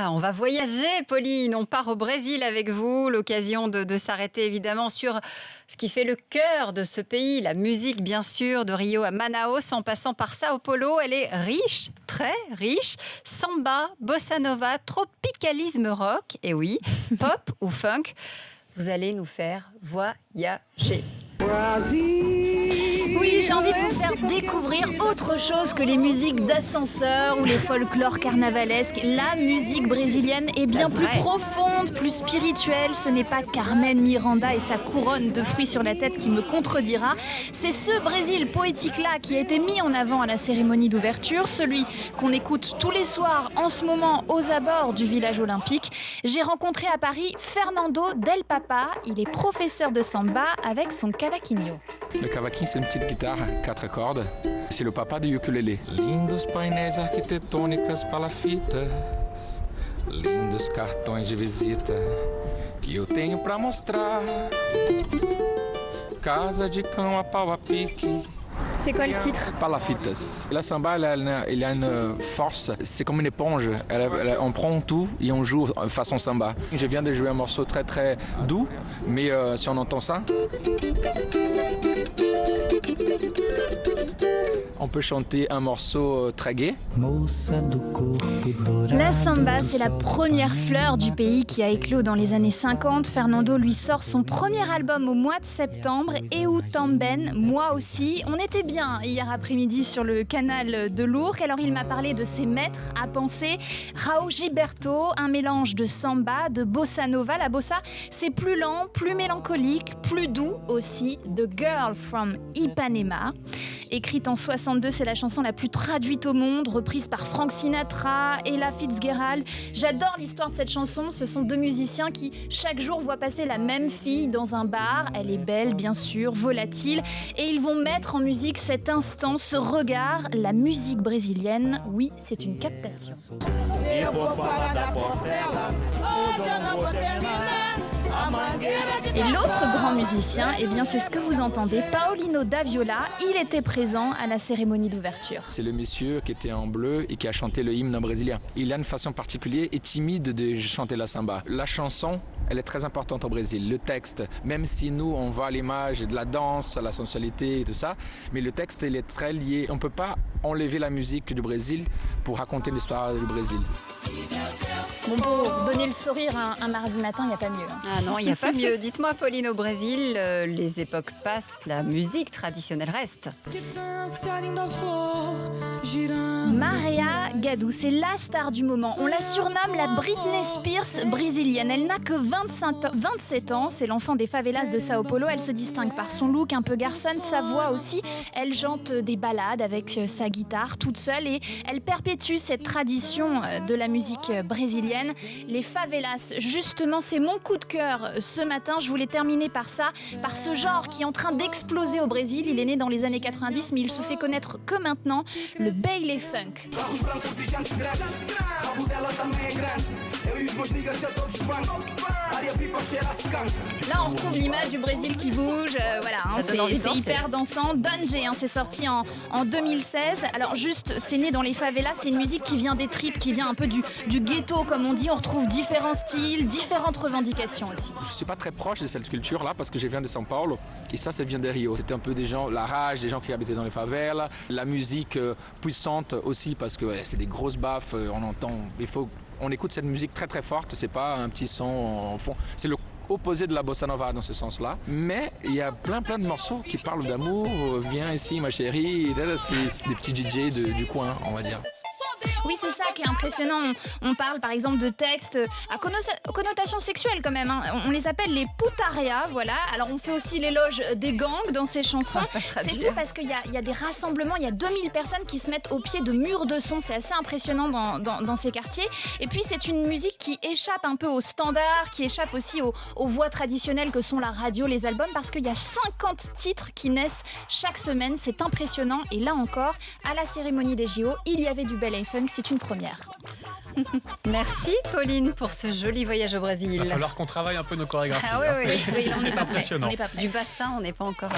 Ah, on va voyager, Pauline. On part au Brésil avec vous. L'occasion de s'arrêter évidemment sur ce qui fait le cœur de ce pays. La musique, bien sûr, de Rio à Manaus, en passant par Sao Paulo. Elle est riche, très riche. Samba, bossa nova, tropicalisme rock. Et oui, pop ou funk. Vous allez nous faire voyager. Oui, j'ai envie de vous faire découvrir autre chose que les musiques d'ascenseur ou les folklores carnavalesques. La musique brésilienne est bien plus profonde, plus spirituelle. Ce n'est pas Carmen Miranda et sa couronne de fruits sur la tête qui me contredira. C'est ce Brésil poétique-là qui a été mis en avant à la cérémonie d'ouverture, celui qu'on écoute tous les soirs en ce moment aux abords du village olympique. J'ai rencontré à Paris Fernando Del Papa. Il est professeur de samba avec son cavaquinho. Le cavaquinho, c'est une petite guitare, 4 cordes. C'est le papa do ukulélé. Lindos painéis arquitetônicas palafitas, lindos cartões de visita que eu tenho pra mostrar. Casa de cão a pau a pique. C'est quoi le titre ? Palafitas. La samba, il a une force, c'est comme une éponge. On prend tout et on joue façon samba. Je viens de jouer un morceau très très doux, mais si on entend ça, on peut chanter un morceau très gai. La samba, c'est la première fleur du pays qui a éclos dans les années 50. Fernando lui sort son premier album au mois de septembre, Eu Também, moi aussi. On était bien hier après-midi sur le canal de l'Ourcq. Alors il m'a parlé de ses maîtres à penser. Raul Gilberto, un mélange de samba, de bossa nova. La bossa, c'est plus lent, plus mélancolique, plus doux aussi. The Girl from Ipanema. Écrite en 62, c'est la chanson la plus traduite au monde, reprise par Frank Sinatra, Ella Fitzgerald. J'adore l'histoire de cette chanson. Ce sont deux musiciens qui, chaque jour, voient passer la même fille dans un bar. Elle est belle, bien sûr, volatile. Et ils vont mettre en musique cet instant, ce regard. La musique brésilienne, oui, c'est une captation. Et l'autre grand musicien, eh bien, c'est ce que vous entendez, Paulinho da Viola. Il était présent à la cérémonie d'ouverture. C'est le monsieur qui était en bleu et qui a chanté le hymne brésilien. Il a une façon particulière et timide de chanter la samba. La chanson, elle est très importante au Brésil. Le texte, même si nous, on voit l'image de la danse, la sensualité et tout ça, mais le texte, il est très lié. On ne peut pas enlever la musique du Brésil pour raconter l'histoire du Brésil. Bon, pour donner le sourire un mardi matin, il n'y a pas mieux. Ah non, il n'y a pas mieux. Dites-moi, Pauline, au Brésil, les époques passent, la musique traditionnelle reste. Maria Gadou, c'est la star du moment. On la surnomme la Britney Spears brésilienne. Elle n'a que 27 ans, c'est l'enfant des favelas de Sao Paulo. Elle se distingue par son look un peu garçonne, sa voix aussi. Elle chante des ballades avec sa guitare toute seule et elle perpétue cette tradition de la musique brésilienne. Les favelas, justement, c'est mon coup de cœur ce matin. Je voulais terminer par ça, par ce genre qui est en train d'exploser au Brésil. Il est né dans les années 90, mais il se fait connaître que maintenant, le Baile Funk. Là, on retrouve l'image du Brésil qui bouge. C'est hyper dansant. Danger, c'est sorti en 2016. Alors juste, c'est né dans les favelas. C'est une musique qui vient des tripes, qui vient un peu du ghetto, comme on dit. On retrouve différents styles, différentes revendications aussi. Je ne suis pas très proche de cette culture-là parce que je viens de São Paulo et ça vient de Rio. C'était un peu des gens, la rage des gens qui habitaient dans les favelas, la musique puissante aussi parce que c'est des grosses baffes, on écoute cette musique très très forte, c'est pas un petit son en fond, c'est le opposé de la bossa nova dans ce sens-là. Mais il y a plein de morceaux qui parlent d'amour, viens ici ma chérie, c'est des petits DJ du coin, on va dire. Oui, c'est ça qui est impressionnant. On parle par exemple de textes à connotation sexuelle quand même. On les appelle les putaria, voilà. Alors on fait aussi l'éloge des gangs dans ces chansons. C'est fou parce qu'il y a des rassemblements, il y a 2000 personnes qui se mettent au pied de murs de son. C'est assez impressionnant dans ces quartiers. Et puis c'est une musique qui échappe un peu aux standards, qui échappe aussi aux voix traditionnelles que sont la radio, les albums, parce qu'il y a 50 titres qui naissent chaque semaine. C'est impressionnant. Et là encore, à la cérémonie des JO, il y avait du Baile Funk. C'est une première. Merci Pauline pour ce joli voyage au Brésil. Il va falloir qu'on travaille un peu nos chorégraphies. Ah oui, C'est impressionnant. Du bassin, on n'est pas encore...